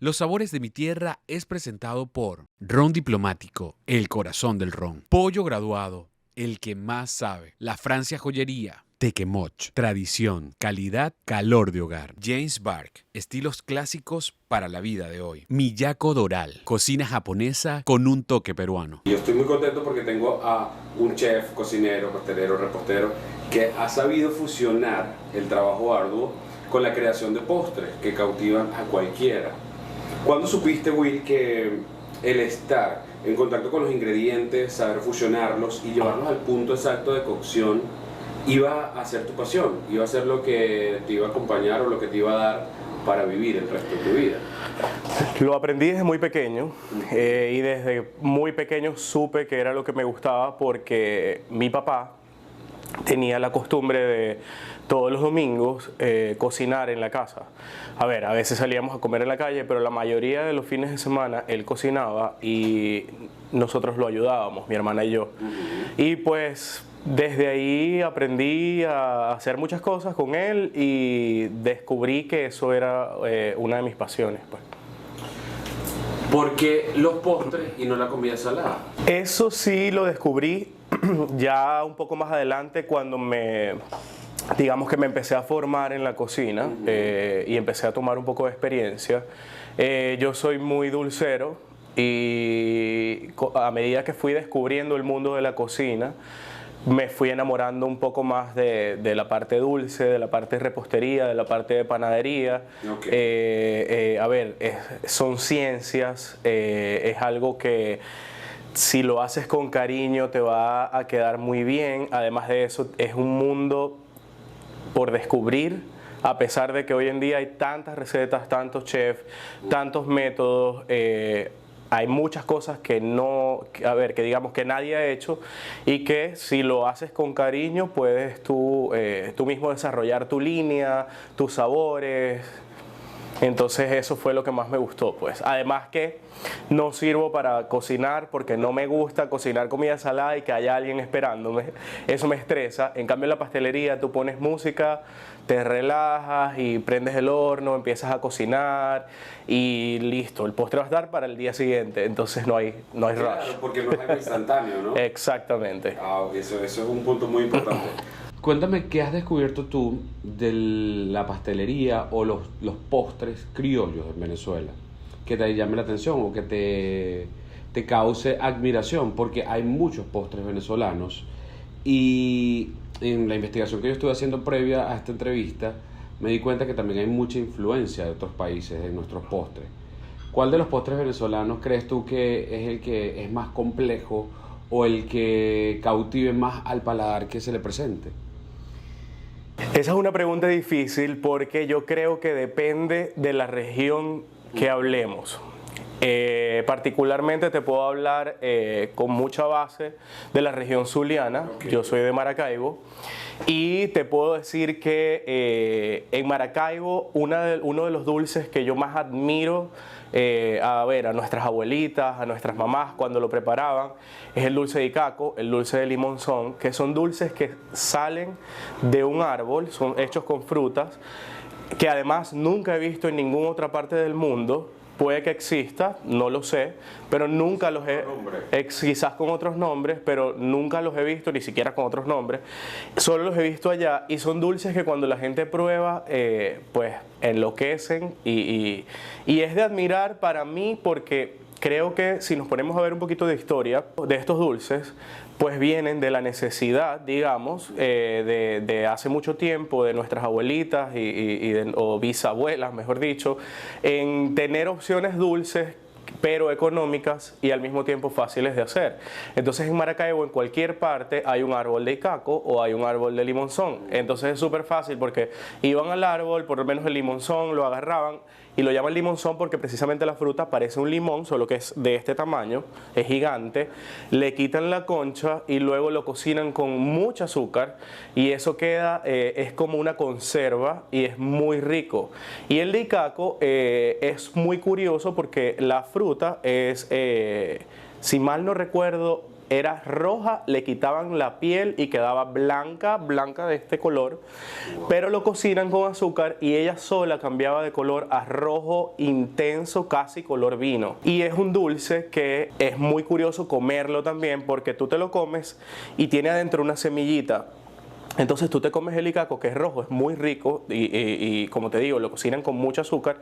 Los sabores de mi tierra es presentado por Ron Diplomático, el corazón del ron. Pollo Graduado, el que más sabe. La Francia Joyería. Tequemoch, tradición, calidad, calor de hogar. James Bark, estilos clásicos para la vida de hoy. Miyako Doral, cocina japonesa con un toque peruano. Yo estoy muy contento porque tengo a un chef, cocinero, pastelero, repostero que ha sabido fusionar el trabajo arduo con la creación de postres que cautivan a cualquiera. ¿Cuándo supiste, Will, que el estar en contacto con los ingredientes, saber fusionarlos y llevarlos al punto exacto de cocción iba a ser tu pasión, iba a ser lo que te iba a acompañar o lo que te iba a dar para vivir el resto de tu vida? Lo aprendí desde muy pequeño y desde muy pequeño supe que era lo que me gustaba porque mi papá tenía la costumbre de todos los domingos cocinar en la casa. A ver, a veces salíamos a comer en la calle, pero la mayoría de los fines de semana él cocinaba y nosotros lo ayudábamos, mi hermana y yo. Y pues desde ahí aprendí a hacer muchas cosas con él y descubrí que eso era una de mis pasiones, pues. ¿Por qué los postres y no la comida salada? Eso sí lo descubrí ya un poco más adelante cuando digamos que me empecé a formar en la cocina y empecé a tomar un poco de experiencia. Yo soy muy dulcero y a medida que fui descubriendo el mundo de la cocina, me fui enamorando un poco más de la parte dulce, de la parte de repostería, de la parte de panadería. Okay. A ver, son ciencias, es algo que si lo haces con cariño te va a quedar muy bien. Además de eso, es un mundo por descubrir, a pesar de que hoy en día hay tantas recetas, tantos chefs, tantos métodos. Hay muchas cosas que que digamos que nadie ha hecho y que si lo haces con cariño puedes tú mismo desarrollar tu línea, tus sabores. Entonces eso fue lo que más me gustó, pues. Además que no sirvo para cocinar porque no me gusta cocinar comida salada y que haya alguien esperándome. Eso me estresa. En cambio en la pastelería tú pones música, te relajas y prendes el horno, empiezas a cocinar y listo. El postre va a estar para el día siguiente, entonces no hay rush. Claro, porque no es algo instantáneo, ¿no? Exactamente. Eso es un punto muy importante. Cuéntame, ¿qué has descubierto tú de la pastelería o los postres criollos en Venezuela? Que te llame la atención o que te cause admiración, porque hay muchos postres venezolanos y en la investigación que yo estuve haciendo previa a esta entrevista me di cuenta que también hay mucha influencia de otros países en nuestros postres. ¿Cuál de los postres venezolanos crees tú que es el que es más complejo o el que cautive más al paladar que se le presente? Esa es una pregunta difícil porque yo creo que depende de la región que hablemos. Particularmente te puedo hablar con mucha base de la región zuliana. Okay. Yo soy de Maracaibo y te puedo decir que en Maracaibo uno de los dulces que yo más admiro a nuestras abuelitas, a nuestras mamás cuando lo preparaban, es el dulce de icaco, el dulce de limonzón, que son dulces que salen de un árbol, son hechos con frutas, que además nunca he visto en ninguna otra parte del mundo. Puede que exista, no lo sé, pero nunca los quizás con otros nombres, pero nunca los he visto, ni siquiera con otros nombres. Solo los he visto allá y son dulces que cuando la gente prueba, pues enloquecen y es de admirar para mí porque creo que si nos ponemos a ver un poquito de historia de estos dulces, pues vienen de la necesidad, digamos, de hace mucho tiempo, de nuestras abuelitas o bisabuelas, mejor dicho, en tener opciones dulces pero económicas y al mismo tiempo fáciles de hacer. Entonces en Maracaibo, en cualquier parte, hay un árbol de icaco o hay un árbol de limonzón. Entonces es súper fácil porque iban al árbol, por lo menos el limonzón, lo agarraban y lo llaman limonzón porque precisamente la fruta parece un limón, solo que es de este tamaño, es gigante. Le quitan la concha y luego lo cocinan con mucho azúcar y eso queda, es como una conserva y es muy rico. Y el de icaco es muy curioso porque la fruta es, si mal no recuerdo, era roja, le quitaban la piel y quedaba blanca, blanca de este color, pero lo cocinan con azúcar y ella sola cambiaba de color a rojo intenso, casi color vino. Y es un dulce que es muy curioso comerlo también, porque tú te lo comes y tiene adentro una semillita. Entonces tú te comes el icaco, que es rojo, es muy rico y como te digo, lo cocinan con mucho azúcar,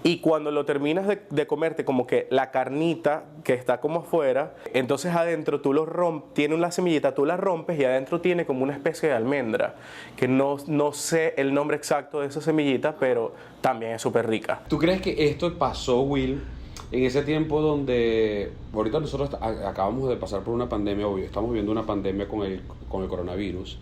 y cuando lo terminas de comerte, como que la carnita que está como afuera, entonces adentro tú lo rompes, tiene una semillita, tú la rompes y adentro tiene como una especie de almendra, que no sé el nombre exacto de esa semillita, pero también es súper rica. ¿Tú crees que esto pasó, Will, en ese tiempo donde ahorita nosotros acabamos de pasar por una pandemia, obvio, estamos viviendo una pandemia con el coronavirus?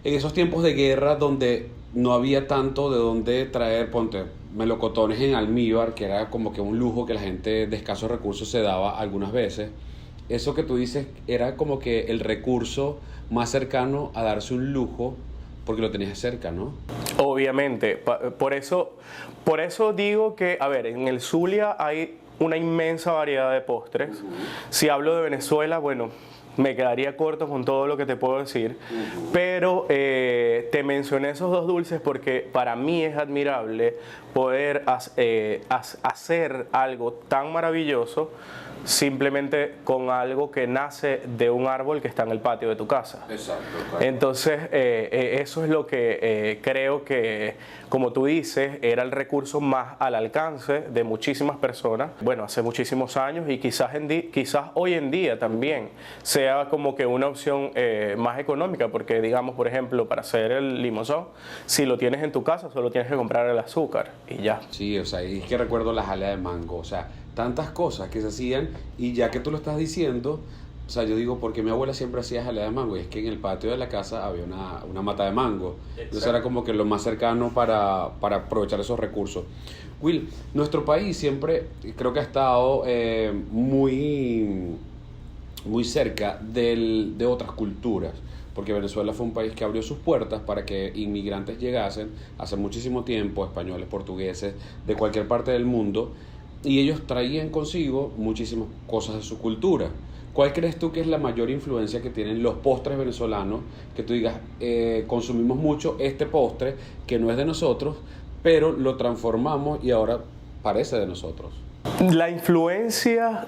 En esos tiempos de guerra donde no había tanto de dónde traer, ponte, melocotones en almíbar, que era como que un lujo que la gente de escasos recursos se daba algunas veces, eso que tú dices era como que el recurso más cercano a darse un lujo porque lo tenías cerca, ¿no? Obviamente, por eso digo que, a ver, en el Zulia hay una inmensa variedad de postres. Si hablo de Venezuela, bueno, me quedaría corto con todo lo que te puedo decir, pero te mencioné esos dos dulces porque para mí es admirable poder hacer algo tan maravilloso simplemente con algo que nace de un árbol que está en el patio de tu casa. Exacto. Claro. Entonces, eso es lo que creo que, como tú dices, era el recurso más al alcance de muchísimas personas, bueno, hace muchísimos años, y quizás hoy en día también sea como que una opción más económica, porque digamos, por ejemplo, para hacer el limosón, si lo tienes en tu casa, solo tienes que comprar el azúcar y ya. Sí, o sea, y es que recuerdo la jalea de mango, o sea, tantas cosas que se hacían, y ya que tú lo estás diciendo, o sea, yo digo, porque mi abuela siempre hacía jalea de mango, y es que en el patio de la casa había una mata de mango. Entonces era como que lo más cercano para aprovechar esos recursos. Will, nuestro país siempre creo que ha estado muy cerca de otras culturas, porque Venezuela fue un país que abrió sus puertas para que inmigrantes llegasen hace muchísimo tiempo, españoles, portugueses, de cualquier parte del mundo, y ellos traían consigo muchísimas cosas de su cultura. ¿Cuál crees tú que es la mayor influencia que tienen los postres venezolanos? Que tú digas, consumimos mucho este postre que no es de nosotros, pero lo transformamos y ahora parece de nosotros. La influencia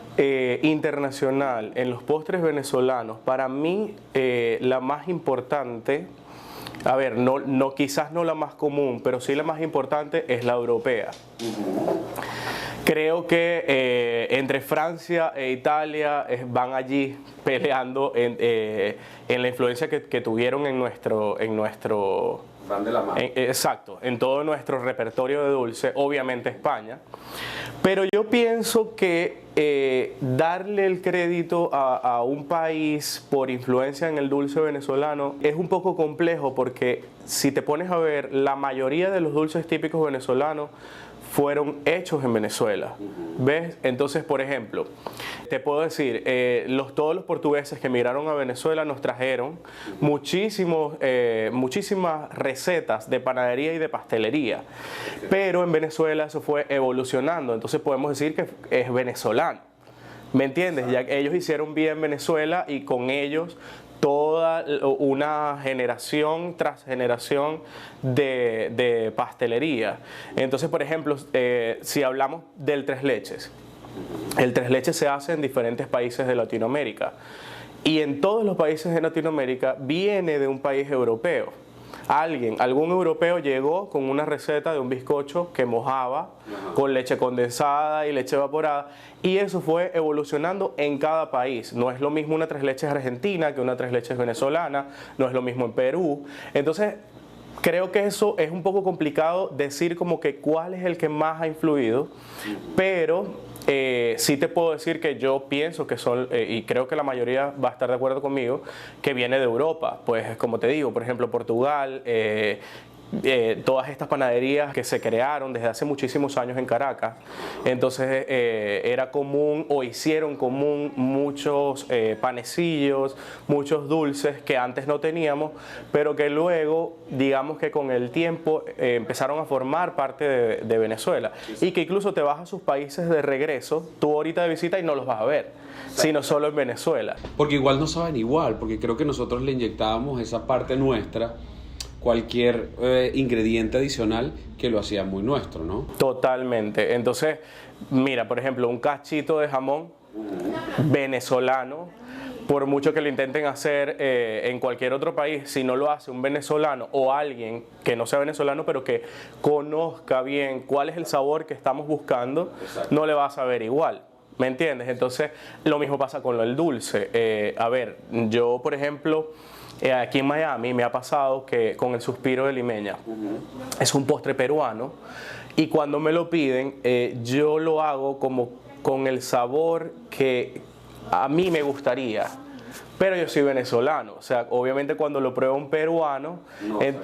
internacional en los postres venezolanos, para mí la más importante, a ver, quizás no la más común, pero sí la más importante es la europea. Creo que entre Francia e Italia van allí peleando en la influencia que tuvieron en nuestro Van de la mano. Exacto, en todo nuestro repertorio de dulce, obviamente España. Pero yo pienso que darle el crédito a un país por influencia en el dulce venezolano es un poco complejo, porque si te pones a ver, la mayoría de los dulces típicos venezolanos fueron hechos en Venezuela, ¿ves? Entonces, por ejemplo, te puedo decir, todos los portugueses que emigraron a Venezuela nos trajeron muchísimas recetas de panadería y de pastelería, pero en Venezuela eso fue evolucionando, entonces podemos decir que es venezolano, ¿me entiendes? Ya que ellos hicieron vida en Venezuela y con ellos toda una generación tras generación de pastelería. Entonces, por ejemplo, si hablamos del tres leches, el tres leches se hace en diferentes países de Latinoamérica, y en todos los países de Latinoamérica viene de un país europeo. Algún europeo llegó con una receta de un bizcocho que mojaba con leche condensada y leche evaporada, y eso fue evolucionando en cada país. No es lo mismo una tres leches argentina que una tres leches venezolana, no es lo mismo en Perú. Entonces, creo que eso es un poco complicado decir como que cuál es el que más ha influido, pero sí te puedo decir que yo pienso que son, y creo que la mayoría va a estar de acuerdo conmigo, que viene de Europa. Pues como te digo, por ejemplo, Portugal, todas estas panaderías que se crearon desde hace muchísimos años en Caracas. Entonces era común o hicieron común muchos panecillos, muchos dulces que antes no teníamos, pero que luego, digamos que con el tiempo empezaron a formar parte de Venezuela, y que incluso te vas a sus países de regreso, tú ahorita de visita y no los vas a ver, sino solo en Venezuela. Porque igual no saben igual, porque creo que nosotros le inyectábamos esa parte nuestra, cualquier ingrediente adicional que lo hacía muy nuestro, ¿no? Totalmente. Entonces, mira, por ejemplo, un cachito de jamón venezolano, por mucho que lo intenten hacer en cualquier otro país, si no lo hace un venezolano o alguien que no sea venezolano, pero que conozca bien cuál es el sabor que estamos buscando, no le va a saber igual. ¿Me entiendes? Entonces, lo mismo pasa con el dulce. A ver, yo, por ejemplo, aquí en Miami me ha pasado que con el suspiro de limeña, es un postre peruano, y cuando me lo piden, yo lo hago como con el sabor que a mí me gustaría. Pero yo soy venezolano, o sea, obviamente cuando lo prueba un peruano,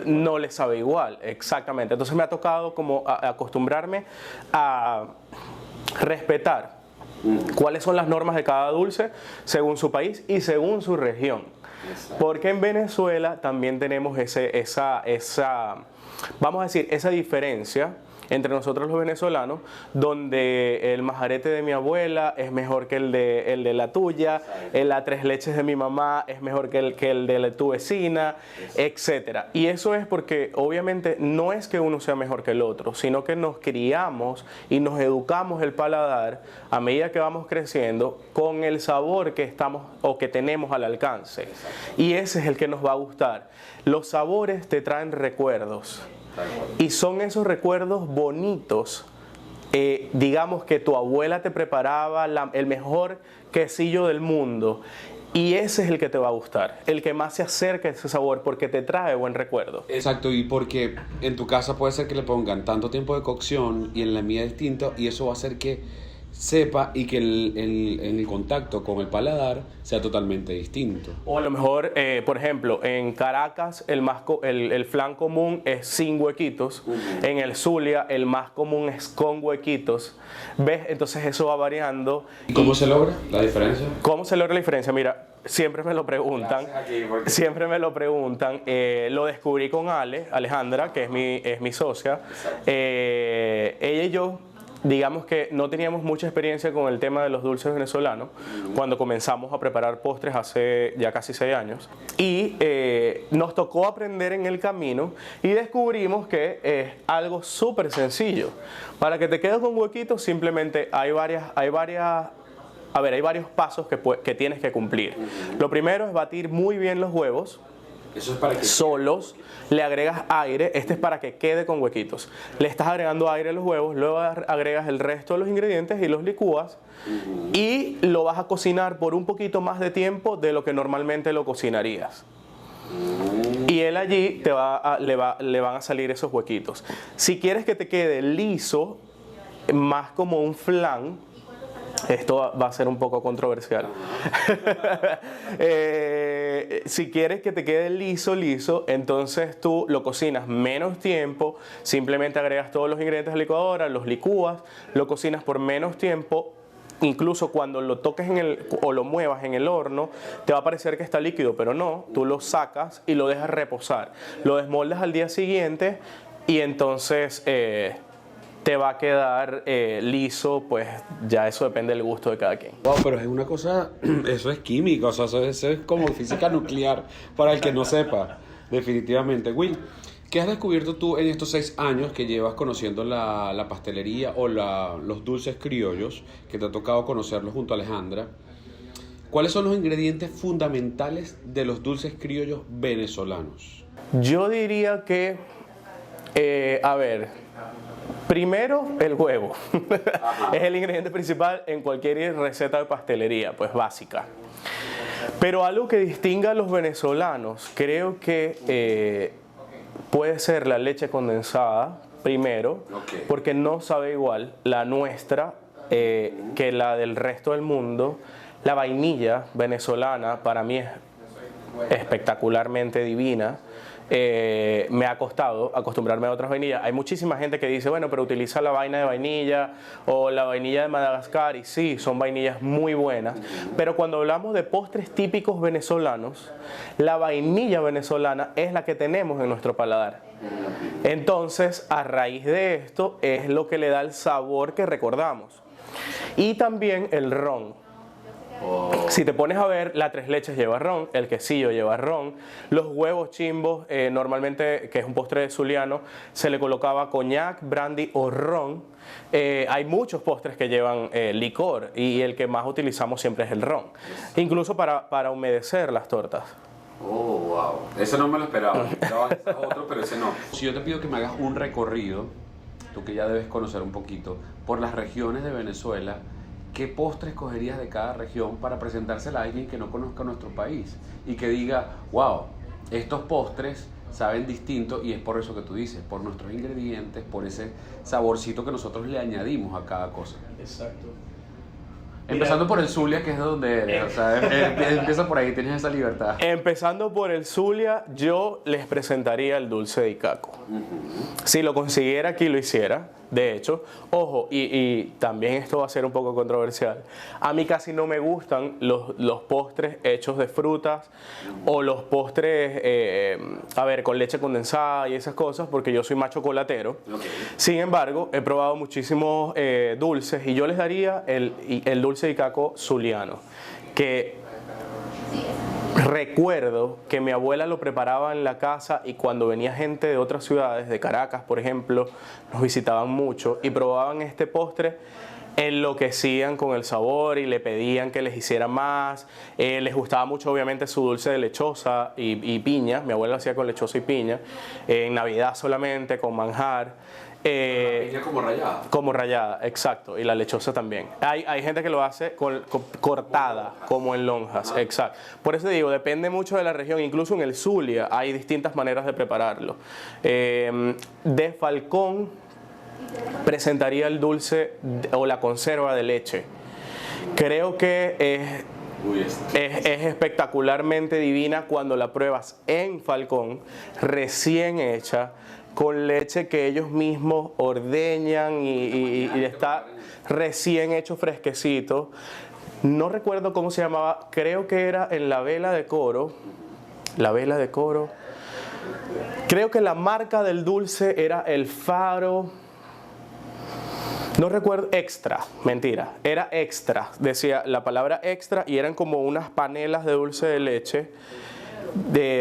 no le sabe igual, exactamente. Entonces me ha tocado como acostumbrarme a respetar cuáles son las normas de cada dulce según su país y según su región. Porque en Venezuela también tenemos vamos a decir, esa diferencia entre nosotros los venezolanos, donde el majarete de mi abuela es mejor que el de la tuya, la tres leches de mi mamá es mejor que el de tu vecina, etc. Y eso es porque obviamente no es que uno sea mejor que el otro, sino que nos criamos y nos educamos el paladar a medida que vamos creciendo con el sabor que estamos o que tenemos al alcance. Y ese es el que nos va a gustar. Los sabores te traen recuerdos. Y son esos recuerdos bonitos, digamos que tu abuela te preparaba el mejor quesillo del mundo, y ese es el que te va a gustar, el que más se acerca a ese sabor porque te trae buen recuerdo. Exacto, y porque en tu casa puede ser que le pongan tanto tiempo de cocción y en la mía distinto, y eso va a hacer que sepa y que en el contacto con el paladar sea totalmente distinto. O a lo mejor, por ejemplo, en Caracas el flan común es sin huequitos, en el Zulia el más común es con huequitos, ¿ves? Entonces eso va variando. ¿Y cómo se logra la diferencia? ¿Cómo se logra la diferencia? Mira, siempre me lo preguntan, lo descubrí con Alejandra, que es mi socia. Ella y yo, digamos que no teníamos mucha experiencia con el tema de los dulces venezolanos cuando comenzamos a preparar postres hace ya casi 6 años, y nos tocó aprender en el camino y descubrimos que es algo súper sencillo. Para que te quedes con huequitos, simplemente hay varios pasos que tienes que cumplir. Lo primero es batir muy bien los huevos. Eso es para que solos, le agregas aire, este es para que quede con huequitos. Le estás agregando aire a los huevos, luego agregas el resto de los ingredientes y los licúas, y lo vas a cocinar por un poquito más de tiempo de lo que normalmente lo cocinarías. Y él allí le van a salir esos huequitos. Si quieres que te quede liso, más como un flan, esto va a ser un poco controversial. Si quieres que te quede liso, entonces tú lo cocinas menos tiempo, simplemente agregas todos los ingredientes a la licuadora, los licúas, lo cocinas por menos tiempo. Incluso cuando lo toques o lo muevas en el horno, te va a parecer que está líquido, pero no, tú lo sacas y lo dejas reposar. Lo desmoldas al día siguiente y entonces te va a quedar liso, pues ya eso depende del gusto de cada quien. Wow, pero es una cosa, eso es química, o sea, eso es como física nuclear para el que no sepa, definitivamente. Will, ¿qué has descubierto tú en estos 6 años que llevas conociendo la pastelería o los dulces criollos, que te ha tocado conocerlos junto a Alejandra? ¿Cuáles son los ingredientes fundamentales de los dulces criollos venezolanos? Yo diría que, primero, el huevo. Es el ingrediente principal en cualquier receta de pastelería, pues básica. Pero algo que distinga a los venezolanos, creo que puede ser la leche condensada, primero, porque no sabe igual la nuestra que la del resto del mundo. La vainilla venezolana para mí es espectacularmente divina. me ha costado acostumbrarme a otras vainillas. Hay muchísima gente que dice, bueno, pero utiliza la vaina de vainilla o la vainilla de Madagascar, y sí, son vainillas muy buenas, pero cuando hablamos de postres típicos venezolanos, la vainilla venezolana es la que tenemos en nuestro paladar. Entonces, a raíz de esto es lo que le da el sabor que recordamos. Y también el ron. Si te pones a ver, la tres leches lleva ron, el quesillo lleva ron, los huevos chimbos, normalmente, que es un postre de zuliano, se le colocaba coñac, brandy o ron. Hay muchos postres que llevan licor, y el que más utilizamos siempre es el ron, incluso para humedecer las tortas. Oh, wow. Eso no me lo esperaba. Esperaba quizás otro, pero ese no. Si yo te pido que me hagas un recorrido, tú que ya debes conocer un poquito, por las regiones de Venezuela, ¿qué postre escogerías de cada región para presentársela a alguien que no conozca nuestro país? Y que diga, wow, estos postres saben distinto, y es por eso que tú dices, por nuestros ingredientes, por ese saborcito que nosotros le añadimos a cada cosa. Exacto. Empezando por el Zulia, que es de donde eres, o sea, empieza por ahí, tienes esa libertad. Empezando por el Zulia, yo les presentaría el dulce de Icaco. Si lo consiguiera aquí, lo hiciera. De hecho, ojo, y también esto va a ser un poco controversial. A mí casi no me gustan los postres hechos de frutas o los postres, con leche condensada y esas cosas, porque yo soy más chocolatero. Okay. Sin embargo, he probado muchísimos dulces, y yo les daría el dulce de Icaco zuliano, que recuerdo que mi abuela lo preparaba en la casa, y cuando venía gente de otras ciudades, de Caracas por ejemplo, nos visitaban mucho y probaban este postre, enloquecían con el sabor y le pedían que les hiciera más. Les gustaba mucho obviamente su dulce de lechosa y piña. Mi abuela lo hacía con lechosa y piña, en Navidad solamente con manjar. La piña como rallada. Como rallada, exacto, y la lechosa también. Hay gente que lo hace cortada, como en lonjas, exacto. Por eso digo, depende mucho de la región. Incluso en el Zulia hay distintas maneras de prepararlo. De Falcón presentaría el dulce o la conserva de leche. Creo que es espectacularmente divina cuando la pruebas en Falcón, recién hecha, con leche que ellos mismos ordeñan y está recién hecho, fresquecito. No recuerdo cómo se llamaba, creo que era en la vela de Coro. La vela de Coro. Creo que la marca del dulce era el Faro. No recuerdo, extra, mentira, era extra. Decía la palabra extra, y eran como unas panelas de dulce de leche.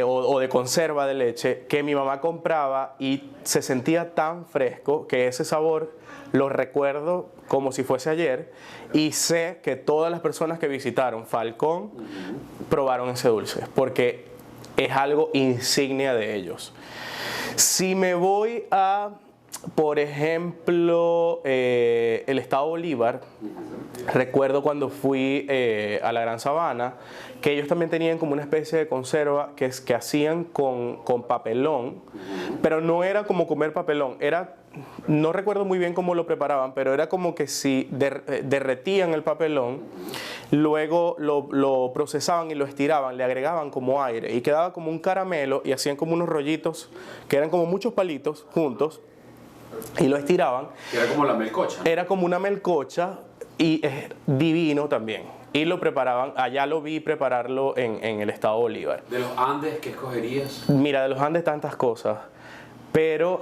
O de conserva de leche que mi mamá compraba, y se sentía tan fresco que ese sabor lo recuerdo como si fuese ayer, y sé que todas las personas que visitaron Falcón probaron ese dulce porque es algo insignia de ellos. Si me voy a, por ejemplo, el estado Bolívar, recuerdo cuando fui a la Gran Sabana, que ellos también tenían como una especie de conserva que hacían con papelón, pero no era como comer papelón, no recuerdo muy bien cómo lo preparaban, pero era como que si derretían el papelón, luego lo procesaban y lo estiraban, le agregaban como aire, y quedaba como un caramelo, y hacían como unos rollitos que eran como muchos palitos juntos, y lo estiraban. Era como la melcocha, ¿no? Era como una melcocha, y es divino también. Y lo preparaban, allá lo vi prepararlo en el estado Bolívar. ¿De los Andes qué escogerías? Mira, de los Andes tantas cosas. Pero,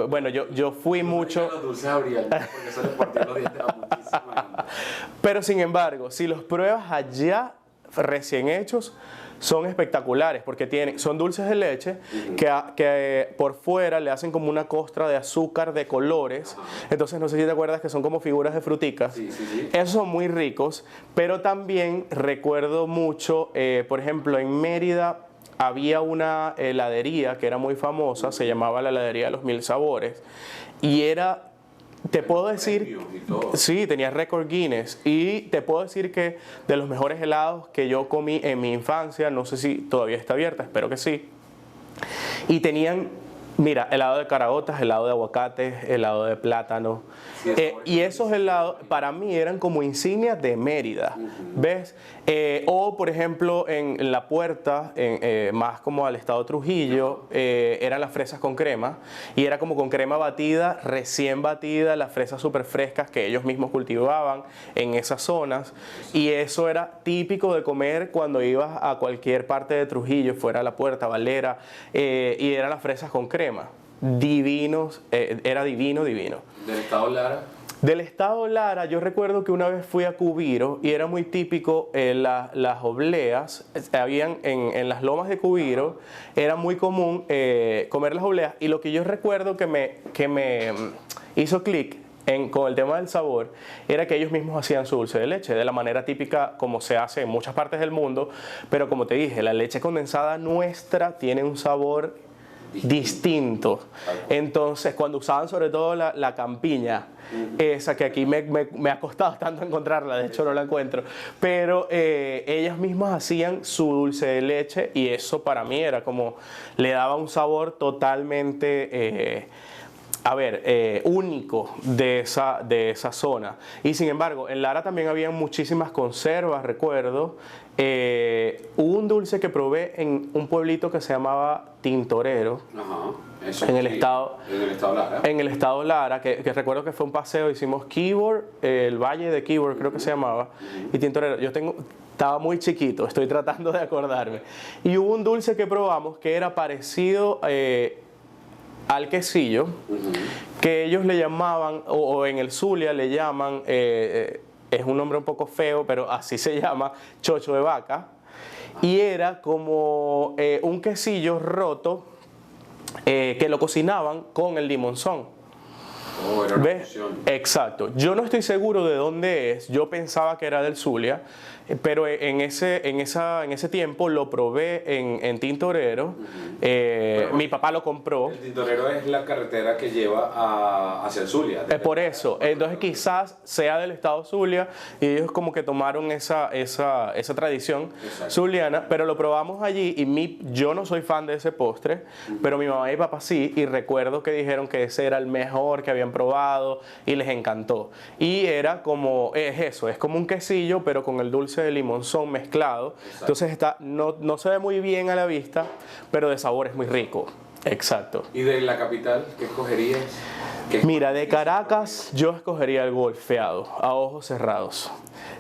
bueno, yo fui mucho... Los dulces Abriel, porque eso le partió los dientes a muchísima gente. Pero sin embargo, si los pruebas allá recién hechos, son espectaculares, porque son dulces de leche que por fuera le hacen como una costra de azúcar de colores. Entonces, no sé si te acuerdas que son como figuras de fruticas. Sí. Esos son muy ricos, pero también recuerdo mucho, por ejemplo, en Mérida había una heladería que era muy famosa, se llamaba la heladería de los 1000 sabores, y era... Te puedo decir, sí, tenía récord Guinness, y te puedo decir que de los mejores helados que yo comí en mi infancia, no sé si todavía está abierta, espero que sí, y tenían Mira, helado de caraotas, helado de aguacate, helado de plátano. Y esos helados para mí eran como insignias de Mérida, ¿ves? O por ejemplo en La Puerta, más como al estado Trujillo, eran las fresas con crema. Y era como con crema batida, recién batida, las fresas súper frescas que ellos mismos cultivaban en esas zonas. Y eso era típico de comer cuando ibas a cualquier parte de Trujillo, fuera La Puerta, Valera, y eran las fresas con crema. Divinos, era divino. ¿Del estado Lara? Del estado Lara, yo recuerdo que una vez fui a Cubiro y era muy típico las obleas, habían en las lomas de Cubiro, era muy común comer las obleas, y lo que yo recuerdo que me hizo clic con el tema del sabor era que ellos mismos hacían su dulce de leche de la manera típica como se hace en muchas partes del mundo, pero como te dije, la leche condensada nuestra tiene un sabor distinto. Entonces, cuando usaban sobre todo la campiña, esa que aquí me ha costado tanto encontrarla, de hecho no la encuentro, pero ellas mismas hacían su dulce de leche y eso para mí era como, le daba un sabor totalmente único de esa zona. Y sin embargo, en Lara también había muchísimas conservas, recuerdo. Hubo un dulce que probé en un pueblito que se llamaba Tintorero. Ajá. Eso en el estado Lara. En el estado Lara, que recuerdo que fue un paseo, hicimos Quibor, el valle de Quibor creo que se llamaba, y Tintorero. Estaba muy chiquito, estoy tratando de acordarme. Y hubo un dulce que probamos que era parecido al quesillo, que ellos le llamaban, o en el Zulia le llaman, es un nombre un poco feo, pero así se llama, chocho de vaca, y era como un quesillo roto que lo cocinaban con el limonzón. Oh, era una fusión. Exacto. Yo no estoy seguro de dónde es. Yo pensaba que era del Zulia, pero en ese tiempo lo probé en Tintorero. Mi papá lo compró. El Tintorero es la carretera que lleva hacia el Zulia. Por eso. Entonces quizás sea del estado Zulia y ellos como que tomaron esa tradición zuliana, pero lo probamos allí y yo no soy fan de ese postre, pero mi mamá y mi papá sí, y recuerdo que dijeron que ese era el mejor que habían probado y les encantó. Y era como, es como un quesillo, pero con el dulce de limonzón mezclado. Exacto. Entonces no se ve muy bien a la vista, pero de sabor es muy rico. Exacto. ¿Y de la capital qué escogerías? Mira, de Caracas yo escogería el golfeado, a ojos cerrados.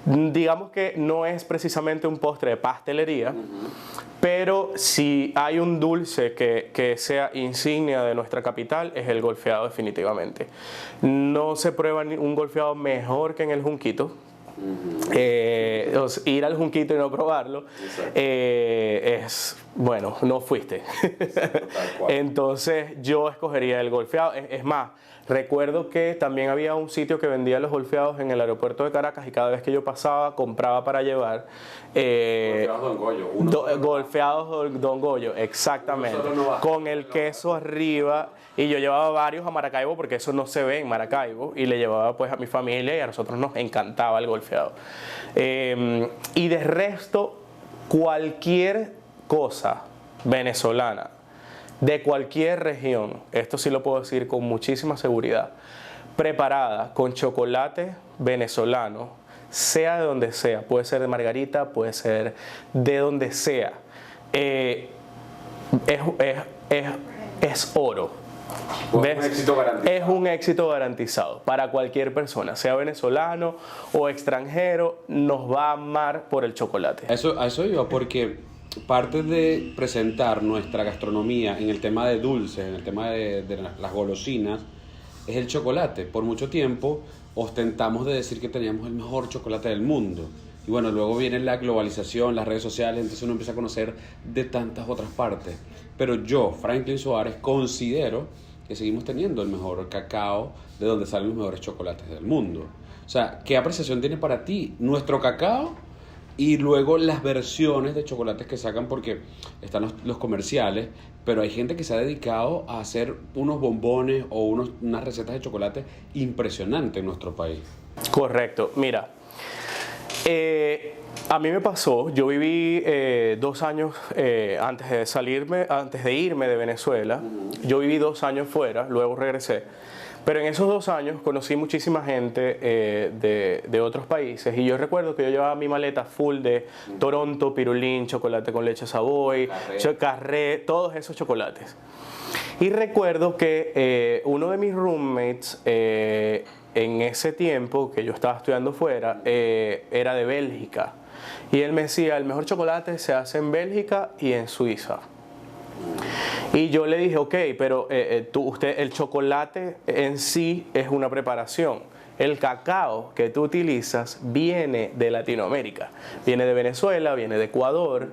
Digamos que no es precisamente un postre de pastelería, pero si hay un dulce que sea insignia de nuestra capital, es el golfeado definitivamente. No se prueba un golfeado mejor que en el Junquito. Ir al Junquito y no probarlo bueno, no fuiste. Entonces yo escogería el golfeado. Es más, recuerdo que también había un sitio que vendía los golfeados en el aeropuerto de Caracas y cada vez que yo pasaba compraba para llevar golfeados Don Goyo. Golfeados Don Goyo, exactamente, con el queso arriba. Y yo llevaba varios a Maracaibo porque eso no se ve en Maracaibo, y le llevaba pues a mi familia, y a nosotros nos encantaba el golfeado. Y de resto, cualquier cosa venezolana de cualquier región, esto sí lo puedo decir con muchísima seguridad, preparada con chocolate venezolano, sea de donde sea, puede ser de margarita, puede ser de donde sea, es oro. ¿Ves? Un éxito garantizado. Es un éxito garantizado para cualquier persona, sea venezolano o extranjero, nos va a amar por el chocolate. A eso iba, porque parte de presentar nuestra gastronomía en el tema de dulces, en el tema de las golosinas, es el chocolate. Por mucho tiempo ostentamos de decir que teníamos el mejor chocolate del mundo. Y bueno, luego viene la globalización, las redes sociales, entonces uno empieza a conocer de tantas otras partes. Pero yo, Franklin Suárez, considero que seguimos teniendo el mejor cacao, de donde salen los mejores chocolates del mundo. O sea, ¿qué apreciación tiene para ti nuestro cacao y luego las versiones de chocolates que sacan? Porque están los comerciales, pero hay gente que se ha dedicado a hacer unos bombones o unas recetas de chocolate impresionantes en nuestro país. Correcto. Mira, A mí me pasó, yo viví 2 años antes de irme de Venezuela, yo viví 2 años fuera, luego regresé, pero en esos 2 años conocí muchísima gente de otros países y yo recuerdo que yo llevaba mi maleta full de Toronto, pirulín, chocolate con leche Savoy, Carré, todos esos chocolates. Y recuerdo que uno de mis roommates en ese tiempo que yo estaba estudiando fuera era de Bélgica. Y él me decía, el mejor chocolate se hace en Bélgica y en Suiza. Y yo le dije, ok, pero el chocolate en sí es una preparación. El cacao que tú utilizas viene de Latinoamérica. Viene de Venezuela, viene de Ecuador,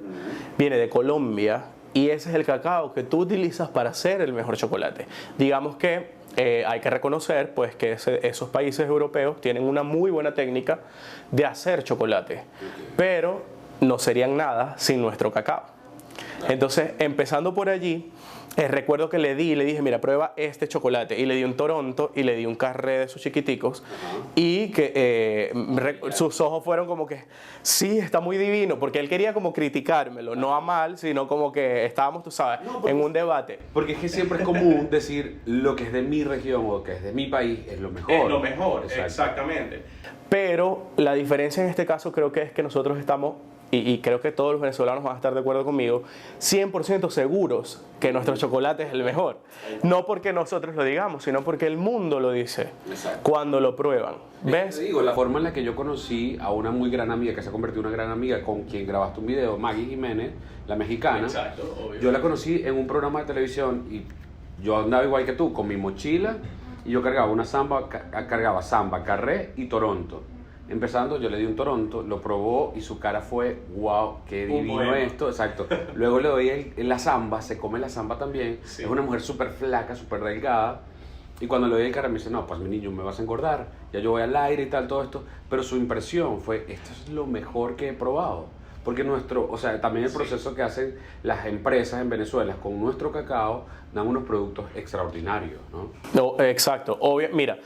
viene de Colombia. Y ese es el cacao que tú utilizas para hacer el mejor chocolate. Digamos que hay que reconocer pues, que esos países europeos tienen una muy buena técnica de hacer chocolate, pero no serían nada sin nuestro cacao. Entonces, empezando por allí, recuerdo que le dije, mira, prueba este chocolate. Y le di un Toronto y le di un Carré de esos chiquiticos. Y que sus ojos fueron como que, sí, está muy divino. Porque él quería como criticármelo, no a mal, sino como que estábamos, tú sabes, en un debate. Porque es que siempre es común decir lo que es de mi región o que es de mi país es lo mejor. Es lo mejor, exactamente. Pero la diferencia en este caso creo que es que nosotros estamos, y creo que todos los venezolanos van a estar de acuerdo conmigo, 100% seguros que nuestro chocolate es el mejor. No porque nosotros lo digamos, sino porque el mundo lo dice. Exacto. Cuando lo prueban. ¿Ves? Te digo, la forma en la que yo conocí a una muy gran amiga, que se ha convertido en una gran amiga, con quien grabaste un video, Maggie Jiménez, la mexicana. Exacto, obvio. Yo la conocí en un programa de televisión y yo andaba igual que tú, con mi mochila, y yo cargaba samba, Carré y Toronto. Empezando, yo le di un Toronto, lo probó y su cara fue, wow, qué divino esto, exacto. Luego le doy la samba, se come la samba también, sí. Es una mujer súper flaca, súper delgada. Y cuando le doy el cara me dice, no, pues mi niño, me vas a engordar, ya yo voy al aire y tal, todo esto. Pero su impresión fue, esto es lo mejor que he probado. Porque también el proceso que hacen las empresas en Venezuela con nuestro cacao, dan unos productos extraordinarios, ¿no? No, exacto, obvio, mira.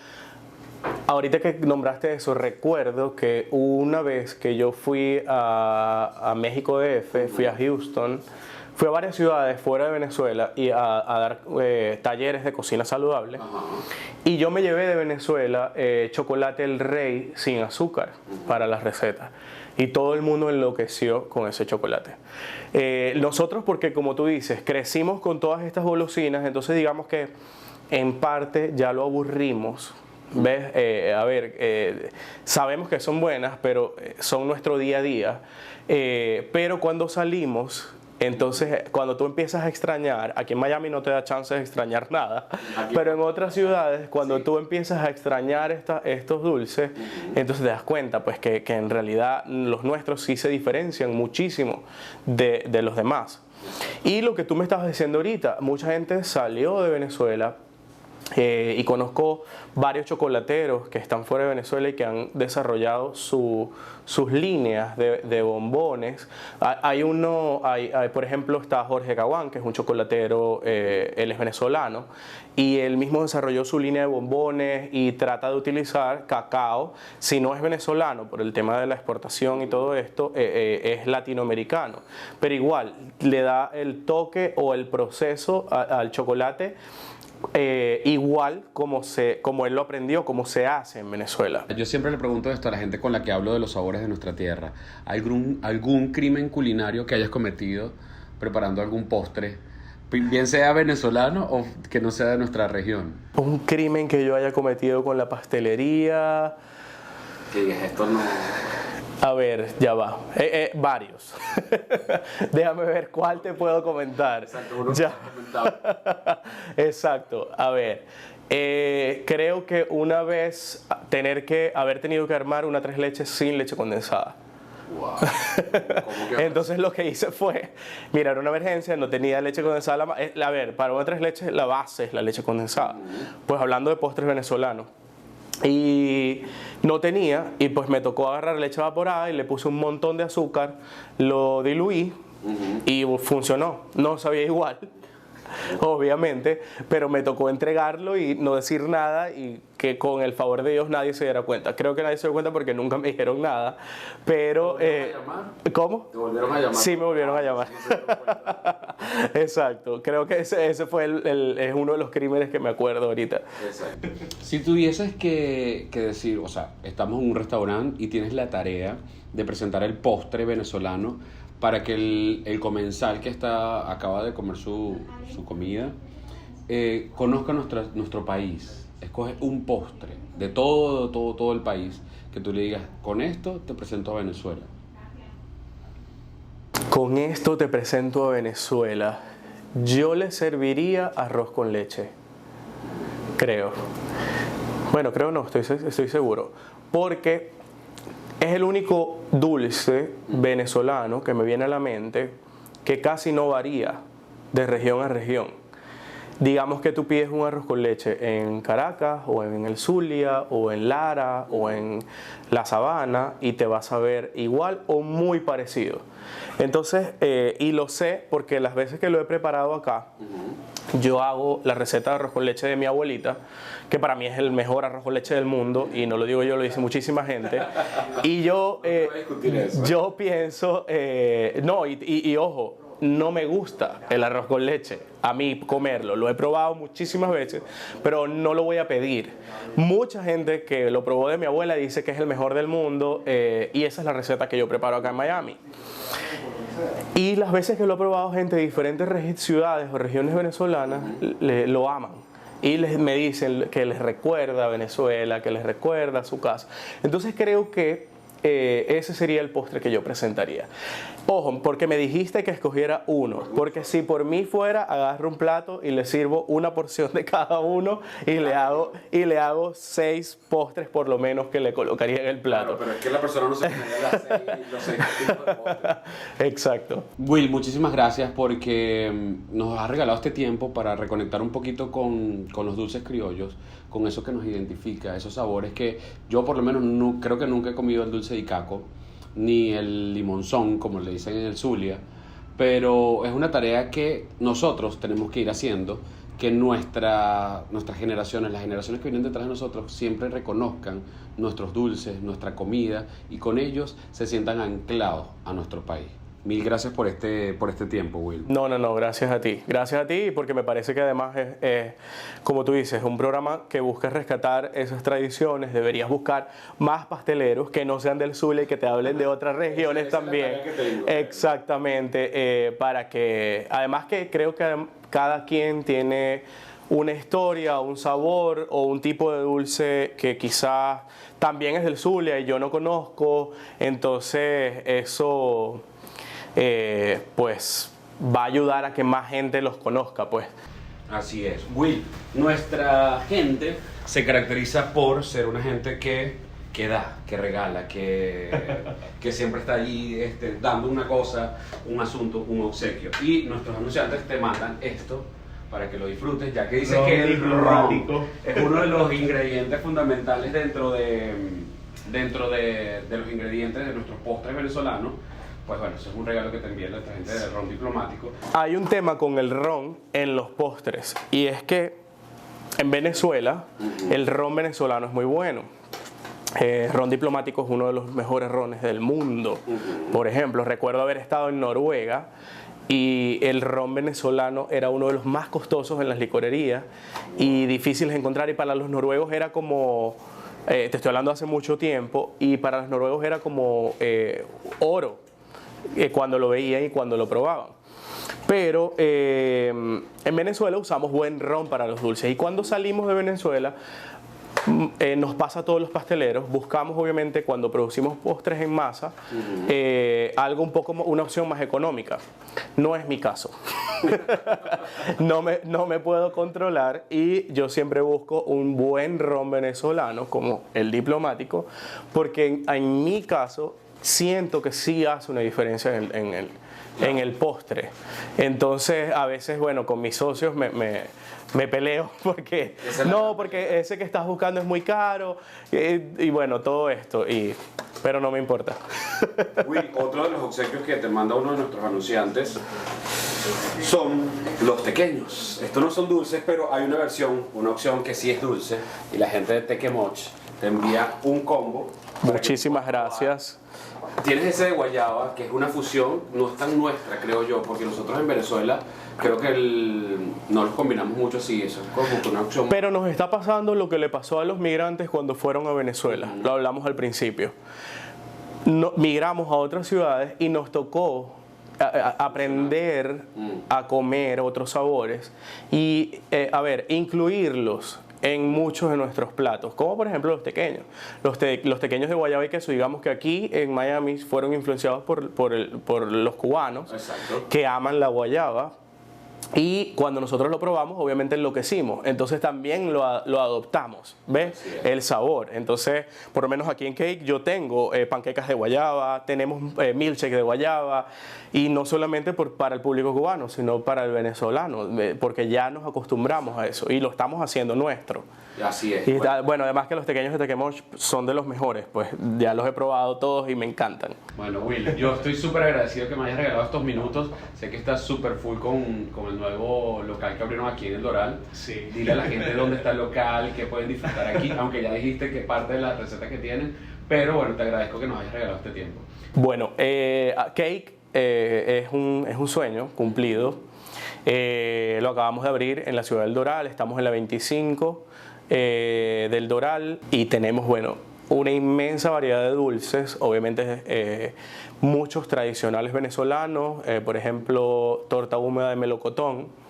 Ahorita que nombraste eso, recuerdo que una vez que yo fui a México DF, fui a Houston, fui a varias ciudades fuera de Venezuela y a dar talleres de cocina saludable. Y yo me llevé de Venezuela chocolate El Rey sin azúcar para las recetas. Y todo el mundo enloqueció con ese chocolate. Nosotros, porque como tú dices, crecimos con todas estas golosinas, entonces digamos que en parte ya lo aburrimos. ¿Ves? Sabemos que son buenas, pero son nuestro día a día. Pero cuando salimos, entonces cuando tú empiezas a extrañar, aquí en Miami no te da chance de extrañar nada, pero en otras ciudades, cuando tú empiezas a extrañar estos dulces, entonces te das cuenta pues, que en realidad los nuestros sí se diferencian muchísimo de los demás. Y lo que tú me estabas diciendo ahorita, mucha gente salió de Venezuela. Y conozco varios chocolateros que están fuera de Venezuela y que han desarrollado sus líneas de bombones. Por ejemplo, está Jorge Caguán, que es un chocolatero, él es venezolano, y él mismo desarrolló su línea de bombones y trata de utilizar cacao, si no es venezolano, por el tema de la exportación y todo esto, es latinoamericano. Pero igual, le da el toque o el proceso al chocolate igual como él lo aprendió, como se hace en Venezuela. Yo siempre le pregunto esto a la gente con la que hablo de los sabores de nuestra tierra. ¿Algún crimen culinario que hayas cometido preparando algún postre, bien sea venezolano o que no sea de nuestra región? Un crimen que yo haya cometido con la pastelería... Que digas, esto no... A ver, ya va. Varios. Déjame ver cuál te puedo comentar. Exacto, uno ya. Exacto. A ver. Creo que una vez haber tenido que armar una 3 leches sin leche condensada. Wow. Entonces lo que hice fue, mira, era una emergencia, no tenía leche condensada. A ver, para una 3 leches la base es la leche condensada. Pues hablando de postres venezolanos. Y no tenía, y pues me tocó agarrar leche evaporada y le puse un montón de azúcar, lo diluí y funcionó, no sabía igual, obviamente, pero me tocó entregarlo y no decir nada y que con el favor de Dios nadie se diera cuenta. Creo que nadie se dio cuenta porque nunca me dijeron nada, pero... ¿Te volvieron a llamar? ¿Cómo? ¿Te volvieron a llamar? Sí, me volvieron a llamar. Exacto, creo que ese fue es uno de los crímenes que me acuerdo ahorita. Exacto. Si tuvieses que decir, o sea, estamos en un restaurante y tienes la tarea de presentar el postre venezolano para que el comensal que acaba de comer su comida conozca nuestro país. Escoge un postre de todo el país que tú le digas, con esto te presento a Venezuela. Con esto te presento a Venezuela. Yo le serviría arroz con leche. Creo. Bueno, creo no, estoy seguro. Porque es el único dulce venezolano que me viene a la mente que casi no varía de región a región. Digamos que tú pides un arroz con leche en Caracas o en el Zulia o en Lara o en La Sabana y te vas a ver igual o muy parecido. Entonces, y lo sé porque las veces que lo he preparado acá, yo hago la receta de arroz con leche de mi abuelita, que para mí es el mejor arroz con leche del mundo, y no lo digo yo, lo dice muchísima gente. Y yo pienso, no, y ojo, no me gusta el arroz con leche, a mí comerlo, lo he probado muchísimas veces, pero no lo voy a pedir. Mucha gente que lo probó de mi abuela dice que es el mejor del mundo, y esa es la receta que yo preparo acá en Miami. Y las veces que lo he probado, gente de diferentes ciudades o regiones venezolanas lo aman. Y me dicen que les recuerda a Venezuela, que les recuerda a su casa. Entonces creo que ese sería el postre que yo presentaría. Ojo, porque me dijiste que escogiera uno. Porque si por mí fuera, agarro un plato y le sirvo una porción de cada uno y le hago 6 postres por lo menos que le colocaría en el plato. Claro, pero es que la persona no se comería los 6 tipos de postres. Exacto. Will, muchísimas gracias porque nos has regalado este tiempo para reconectar un poquito con los dulces criollos, con eso que nos identifica, esos sabores que yo por lo menos creo que nunca he comido el dulce de Icaco, ni el limonzón, como le dicen en el Zulia, pero es una tarea que nosotros tenemos que ir haciendo, que nuestras generaciones, las generaciones que vienen detrás de nosotros, siempre reconozcan nuestros dulces, nuestra comida, y con ellos se sientan anclados a nuestro país. Mil gracias por este tiempo, Will. No, gracias a ti. Gracias a ti porque me parece que además es, como tú dices, un programa que busca rescatar esas tradiciones. Deberías buscar más pasteleros que no sean del Zulia y que te hablen de otras regiones también. Exactamente, para que, además que creo que cada quien tiene una historia, un sabor o un tipo de dulce que quizás también es del Zulia y yo no conozco, entonces eso... pues va a ayudar a que más gente los conozca, pues. Así es. Will, nuestra gente se caracteriza por ser una gente que da, que regala, que siempre está allí dando una cosa, un asunto, un obsequio. Y nuestros anunciantes te mandan esto para que lo disfrutes, ya que dices que el ron es uno de los ingredientes fundamentales dentro de los ingredientes de nuestros postres venezolanos. Pues bueno, eso es un regalo que te envía nuestra gente de Ron Diplomático. Hay un tema con el ron en los postres, y es que en Venezuela el ron venezolano es muy bueno. Ron Diplomático es uno de los mejores rones del mundo. Por ejemplo, recuerdo haber estado en Noruega y el ron venezolano era uno de los más costosos en las licorerías y difíciles de encontrar, y para los noruegos era como... te estoy hablando hace mucho tiempo, y para los noruegos era como oro. Cuando lo veían y cuando lo probaban. Pero en Venezuela usamos buen ron para los dulces, y cuando salimos de Venezuela nos pasa a todos los pasteleros, buscamos obviamente cuando producimos postres en masa algo un poco, una opción más económica. No es mi caso. no me puedo controlar, y yo siempre busco un buen ron venezolano como el Diplomático, porque en mi caso siento que sí hace una diferencia en el postre. Entonces, a veces, bueno, con mis socios me peleo porque porque ese que estás buscando es muy caro, y bueno, todo esto, pero no me importa. Will, otro de los obsequios que te manda uno de nuestros anunciantes son los tequeños. Estos no son dulces, pero hay una opción que sí es dulce. Y la gente de Tequemoch te envía un combo. Muchísimas gracias. Tienes ese de guayaba, que es una fusión, no es tan nuestra, creo yo, porque nosotros en Venezuela creo que no los combinamos mucho así, eso es como que una opción. Pero nos está pasando lo que le pasó a los migrantes cuando fueron a Venezuela, lo hablamos al principio. Migramos a otras ciudades y nos tocó aprender a comer otros sabores y, incluirlos en muchos de nuestros platos, como por ejemplo los tequeños. Los tequeños de guayaba y queso, digamos que aquí en Miami fueron influenciados por los cubanos. Exacto. Que aman la guayaba. Y cuando nosotros lo probamos, obviamente enloquecimos. Entonces también lo adoptamos, ¿ves? El sabor. Entonces, por lo menos aquí en Cake yo tengo panquecas de guayaba, tenemos milkshake de guayaba. Y no solamente para el público cubano, sino para el venezolano, porque ya nos acostumbramos a eso y lo estamos haciendo nuestro. Así es. Y bueno, además que los tequeños de Tequemoch son de los mejores, pues ya los he probado todos y me encantan. Bueno, Will, yo estoy súper agradecido que me hayas regalado estos minutos. Sé que estás súper full con el nuevo local que abrieron aquí en El Doral. Sí. Dile a la gente dónde está el local, qué pueden disfrutar aquí, aunque ya dijiste que parte de la receta que tienen. Pero bueno, te agradezco que nos hayas regalado este tiempo. Bueno, Cake es un sueño cumplido. Lo acabamos de abrir en la ciudad del Doral, estamos en la 25 del Doral y tenemos, bueno, una inmensa variedad de dulces, obviamente muchos tradicionales venezolanos, por ejemplo, torta húmeda de melocotón,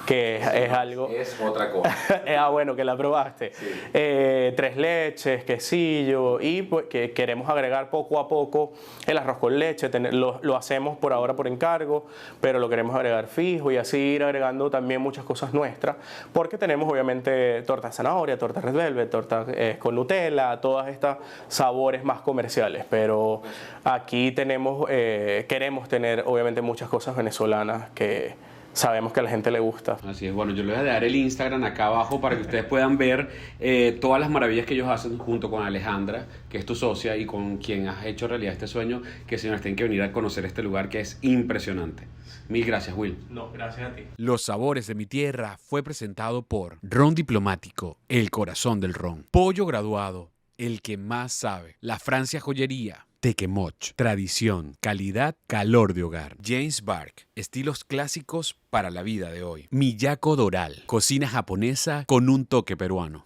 que es algo... Es otra cosa. Bueno, que la probaste. Sí. Tres leches, quesillo y pues, que queremos agregar poco a poco el arroz con leche. Lo hacemos por ahora por encargo, pero lo queremos agregar fijo y así ir agregando también muchas cosas nuestras, porque tenemos obviamente torta de zanahoria, torta red velvet, torta con Nutella, todas estas sabores más comerciales, pero aquí queremos tener obviamente muchas cosas venezolanas que sabemos que a la gente le gusta. Así es, bueno, yo les voy a dejar el Instagram acá abajo para que ustedes puedan ver todas las maravillas que ellos hacen junto con Alejandra, que es tu socia y con quien has hecho realidad este sueño, que señores tienen que venir a conocer este lugar que es impresionante. Mil gracias, Will. No, gracias a ti. Los sabores de mi tierra fue presentado por Ron Diplomático, el corazón del ron. Pollo graduado, el que más sabe. La Francia Joyería. Tequemoch, tradición, calidad, calor de hogar. James Bark, estilos clásicos para la vida de hoy. Miyako Doral, cocina japonesa con un toque peruano.